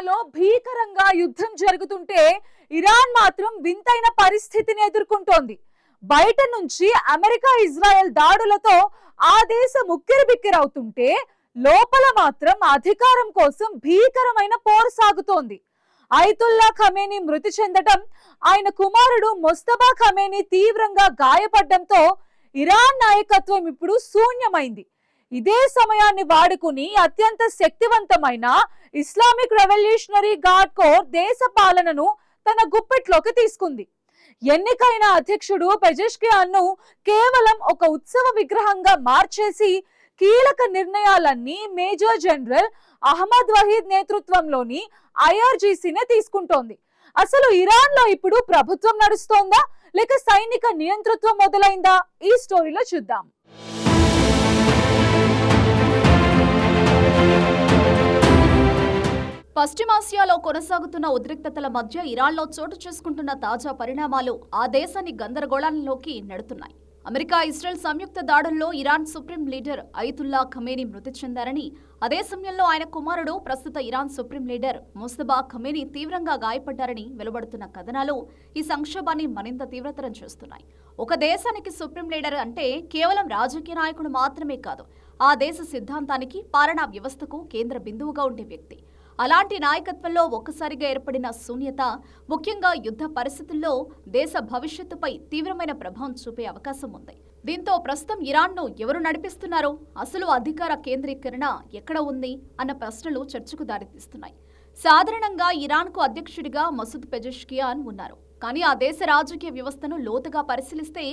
సిరియాలో భీకరంగా యుద్ధం జరుగుతుంటే ఇరాన్ మాత్రం వింతైన పరిస్థితిని ఎదుర్కొంటోంది. బయట నుంచి అమెరికా ఇజ్రాయెల్ దాడులతో ఆ దేశం ఉక్కిరిబిక్కిరవుతుంటే లోపల మాత్రం అధికారం కోసం భీకరమైన పోరు సాగుతోంది. అయతుల్లా ఖమేనీ మృతి చెందడం, ఆయన కుమారుడు ముస్తఫా ఖమేనీ తీవ్రంగా గాయపడడంతో ఇరాన్ నాయకత్వం ఇప్పుడు శూన్యమైంది. ఇదే సమయాన్ని వాడుకుని అత్యంత శక్తివంతమైన ఇస్లామిక్ రెవల్యూషనరీ గార్డ్ కోర్ దేశ పాలనను తన గుప్పెట్లోకి తీసుకుంది. ఎన్నికైన అధ్యక్షుడు పెజెష్కియాన్ను కేవలం ఒక ఉత్సవ విగ్రహంగా మార్చేసి కీలక నిర్ణయాలన్నీ మేజర్ జనరల్ అహ్మద్ వహీద్ నేతృత్వంలోని ఐఆర్జీసీనే తీసుకుంటోంది. అసలు ఇరాన్ లో ఇప్పుడు ప్రభుత్వం నడుస్తోందా లేక సైనిక నియంతృత్వం మొదలైందా? ఈ స్టోరీలో చూద్దాం. పశ్చిమాసియాలో కొనసాగుతున్న ఉద్రిక్తతల మధ్య ఇరాన్లో చోటు చేసుకుంటున్న తాజా పరిణామాలు ఆ దేశాన్ని గందరగోళంలోకి నెడుతున్నాయి. అమెరికా ఇజ్రాయెల్ సంయుక్త దాడుల్లో Iran supreme leader Ayatollah Khamenei మృతి చెందారని, అదే సమయంలో ఆయన కుమారుడు ప్రస్తుత Iran supreme leader Mustafa Khamenei తీవ్రంగా గాయపడ్డారని వెలువడుతున్న కథనాలు ఈ సంక్షోభాన్ని మరింత తీవ్రతరం చేస్తున్నాయి. ఒక దేశానికి సుప్రీం లీడర్ అంటే కేవలం రాజకీయ నాయకుడు మాత్రమే కాదు, ఆ దేశ సిద్ధాంతానికి, పాలనా వ్యవస్థకు కేంద్ర బిందువుగా ఉండే వ్యక్తి. అలాంటి నాయకత్వంలో ఒక్కసారిగా ఏర్పడిన శూన్యత ముఖ్యంగా యుద్ధ పరిస్థితుల్లో దేశ భవిష్యత్తుపై తీవ్రమైన ప్రభావం చూపే అవకాశం ఉంది. దీంతో ప్రస్తుతం ఇరాన్ను ఎవరు నడిపిస్తున్నారో, అసలు అధికార కేంద్రీకరణ ఎక్కడ ఉంది అన్న ప్రశ్నలు చర్చకు దారితీస్తున్నాయి. సాధారణంగా ఇరాన్కు అధ్యక్షుడిగా మసూద్ పెజెష్కియాన్ ఉన్నారు. కానీ ఆ దేశ రాజకీయ వ్యవస్థను లోతుగా పరిశీలిస్తే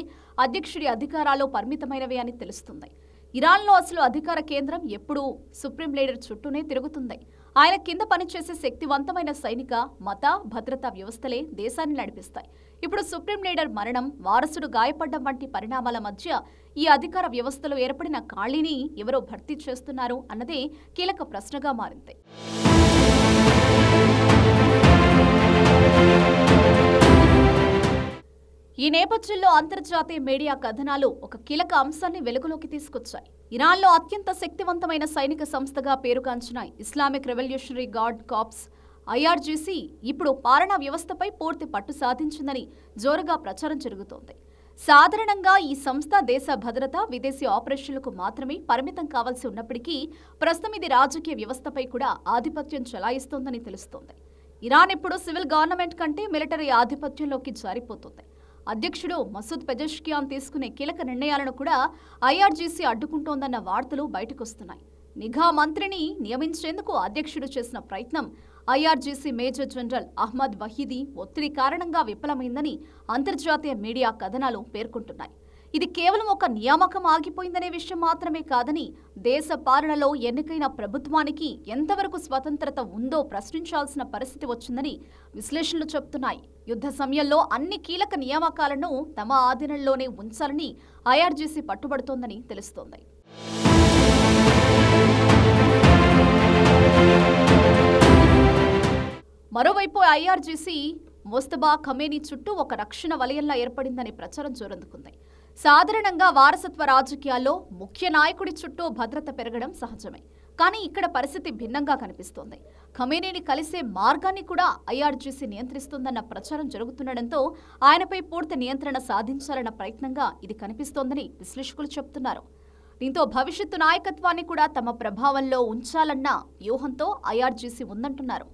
అధ్యక్షుడి అధికారాలు పరిమితమైనవే అని తెలుస్తుంది. ఇరాన్లో అసలు అధికార కేంద్రం ఎప్పుడూ సుప్రీం లీడర్ చుట్టూనే తిరుగుతుంది. ఆయన కింద పనిచేసే శక్తివంతమైన సైనిక, మత, భద్రతా వ్యవస్థలే దేశాన్ని నడిపిస్తాయి. ఇప్పుడు సుప్రీం లీడర్ మరణం, వారసుడు గాయపడడం వంటి పరిణామాల మధ్య ఈ అధికార వ్యవస్థలో ఏర్పడిన ఖాళీని ఎవరో భర్తీ చేస్తున్నారు అన్నదే కీలక ప్రశ్నగా మారింది. ఈ నేపథ్యంలో అంతర్జాతీయ మీడియా కథనాలు ఒక కీలక అంశాన్ని వెలుగులోకి తీసుకొచ్చాయి. ఇరాన్లో అత్యంత శక్తివంతమైన సైనిక సంస్థగా పేరుగాంచిన Islamic revolutionary guard corps IRGC ఇప్పుడు పాలనా వ్యవస్థపై పూర్తి పట్టు సాధించిందని జోరుగా ప్రచారం జరుగుతోంది. సాధారణంగా ఈ సంస్థ దేశ భద్రత, విదేశీ ఆపరేషన్లకు మాత్రమే పరిమితం కావాల్సి ఉన్నప్పటికీ ప్రస్తుతం ఇది రాజకీయ వ్యవస్థపై కూడా ఆధిపత్యం చెలాయిస్తోందని తెలుస్తోంది. ఇరాన్ ఇప్పుడు సివిల్ గవర్నమెంట్ కంటే మిలిటరీ ఆధిపత్యంలోకి జారిపోతుంది. అధ్యక్షుడు మసూద్ పెజెష్కియాన్ తీసుకునే కీలక నిర్ణయాలను కూడా ఐఆర్జీసీ అడ్డుకుంటోందన్న వార్తలు బయటకొస్తున్నాయి. నిఘా మంత్రిని నియమించేందుకు అధ్యక్షుడు చేసిన ప్రయత్నం ఐఆర్జీసీ మేజర్ జనరల్ అహ్మద్ వహీదీ ఒత్తిడి కారణంగా విఫలమైందని అంతర్జాతీయ మీడియా కథనాలు పేర్కొంటున్నాయి. ఇది కేవలం ఒక నియామకం ఆగిపోయిందనే విషయం మాత్రమే కాదని, దేశ పాలనలో ఎన్నికైన ప్రభుత్వానికి ఎంతవరకు స్వతంత్రత ఉందో ప్రశ్నించాల్సిన పరిస్థితి వచ్చిందని విశ్లేషణలు చెబుతున్నాయి. యుద్ధ సమయంలో అన్ని కీలక నియామకాలను తమ ఆధీనంలోనే ఉంచాలని ఐఆర్జీసీ పట్టుబడుతోందని తెలుస్తోంది. మరోవైపు ఐఆర్జీసీ ముస్తఫా ఖమేనీ చుట్టూ ఒక రక్షణ వలయంలా ఏర్పడిందని ప్రచారం జోరందుకుంది. సాధారణంగా వారసత్వ రాజకీయాల్లో ముఖ్య నాయకుడి చుట్టూ భద్రత పెరగడం సహజమే. కానీ ఇక్కడ పరిస్థితి భిన్నంగా కనిపిస్తోంది. ఖమేనీని కలిసే మార్గాన్ని కూడా ఐఆర్జీసీ నియంత్రిస్తోందన్న ప్రచారం జరుగుతుండటంతో ఆయనపై పూర్తి నియంత్రణ సాధించాలన్న ప్రయత్నంగా ఇది కనిపిస్తోందని విశ్లేషకులు చెబుతున్నారు. దీంతో భవిష్యత్తు నాయకత్వాన్ని కూడా తమ ప్రభావంలో ఉంచాలన్న వ్యూహంతో ఐఆర్జీసీ ఉందంటున్నారు.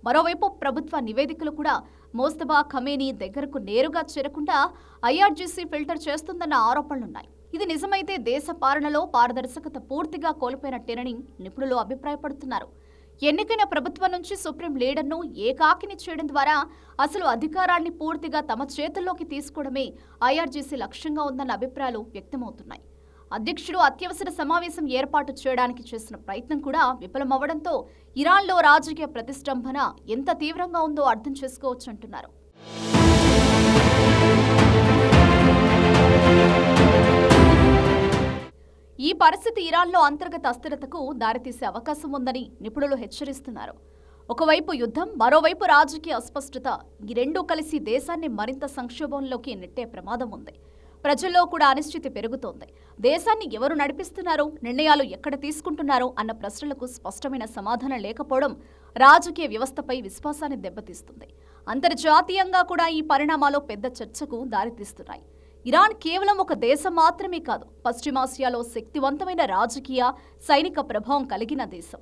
మరోవైపు ప్రభుత్వ నివేదికలు కూడా ముస్తఫా ఖమేనీ దగ్గరకు నేరుగా చేరకుండా ఐఆర్జీసీ ఫిల్టర్ చేస్తుందన్న ఆరోపణలున్నాయి. ఇది నిజమైతే దేశ పాలనలో పారదర్శకత పూర్తిగా కోల్పోయినట్టేనని నిపుణులు అభిప్రాయపడుతున్నారు. ఎన్నికైన ప్రభుత్వం నుంచి సుప్రీం లీడర్ను ఏకాకిని చేయడం ద్వారా అసలు అధికారాన్ని పూర్తిగా తమ చేతుల్లోకి తీసుకోవడమే ఐఆర్జీసీ లక్ష్యంగా ఉందన్న అభిప్రాయాలు వ్యక్తమవుతున్నాయి. అధ్యక్షుడు అత్యవసర సమావేశం ఏర్పాటు చేయడానికి చేసిన ప్రయత్నం కూడా విఫలమవ్వడంతో ఇరాన్లో రాజకీయ ప్రతిష్టంభన ఎంత తీవ్రంగా ఉందో అర్థం చేసుకోవచ్చు అంటున్నారు. ఈ పరిస్థితి ఇరాన్లో అంతర్గత అస్థిరతకు దారితీసే అవకాశం ఉందని నిపుణులు హెచ్చరిస్తున్నారు. ఒకవైపు యుద్ధం, మరోవైపు రాజకీయ అస్పష్టత, ఈ రెండూ కలిసి దేశాన్ని మరింత సంక్షోభంలోకి నెట్టే ప్రమాదం ఉంది. ప్రజల్లో కూడా అనిశ్చితి పెరుగుతోంది. దేశాన్ని ఎవరు నడిపిస్తున్నారో, నిర్ణయాలు ఎక్కడ తీసుకుంటున్నారో అన్న ప్రశ్నలకు స్పష్టమైన సమాధానం లేకపోవడం రాజకీయ వ్యవస్థపై విశ్వాసాన్ని దెబ్బతీస్తుంది. అంతర్జాతీయంగా కూడా ఈ పరిణామాలు పెద్ద చర్చకు దారితీస్తున్నాయి. ఇరాన్ కేవలం ఒక దేశం మాత్రమే కాదు, పశ్చిమాసియాలో శక్తివంతమైన రాజకీయ, సైనిక ప్రభావం కలిగిన దేశం.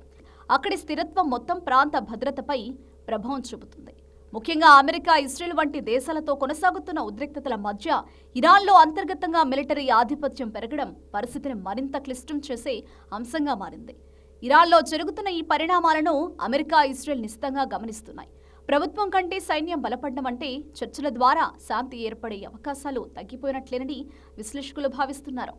అక్కడి స్థిరత్వం మొత్తం ప్రాంత భద్రతపై ప్రభావం చూపుతుంది. ముఖ్యంగా అమెరికా, ఇజ్రాయెల్ వంటి దేశాలతో కొనసాగుతున్న ఉద్రిక్తతల మధ్య ఇరాన్లో అంతర్గతంగా మిలిటరీ ఆధిపత్యం పెరగడం పరిస్థితిని మరింత క్లిష్టం చేసే అంశంగా మారింది. ఇరాన్లో జరుగుతున్న ఈ పరిణామాలను అమెరికా, ఇజ్రాయెల్ నిశితంగా గమనిస్తున్నాయి. ప్రభుత్వం కంటే సైన్యం బలపడడం అంటే చర్చల ద్వారా శాంతి ఏర్పడే అవకాశాలు తగ్గిపోయినట్లేనని విశ్లేషకులు భావిస్తున్నారు.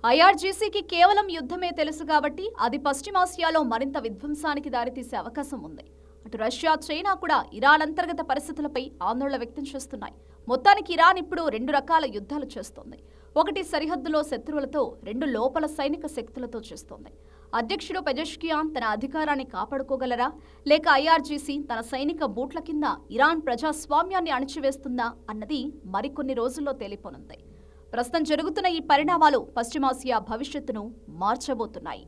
ఐఆర్జీసీకి కేవలం యుద్ధమే తెలుసు కాబట్టి అది పశ్చిమాసియాలో మరింత విధ్వంసానికి దారితీసే అవకాశం ఉంది. అటు రష్యా, చైనా కూడా ఇరాన్ అంతర్గత పరిస్థితులపై ఆందోళన వ్యక్తం చేస్తున్నాయి. మొత్తానికి ఇరాన్ ఇప్పుడు 2 రకాల యుద్ధాలు చేస్తోంది. ఒకటి సరిహద్దులో శత్రువులతో, 2 లోపల సైనిక శక్తులతో చేస్తోంది. అధ్యక్షుడు పెజెష్కియాన్ తన అధికారాన్ని కాపాడుకోగలరా, లేక ఐఆర్జీసీ తన సైనిక బూట్ల కింద ఇరాన్ ప్రజాస్వామ్యాన్ని అణిచివేస్తుందా అన్నది మరికొన్ని రోజుల్లో తేలిపోనుంది. ప్రస్తుతం జరుగుతున్న ఈ పరిణామాలు పశ్చిమాసియా భవిష్యత్తును మార్చబోతున్నాయి.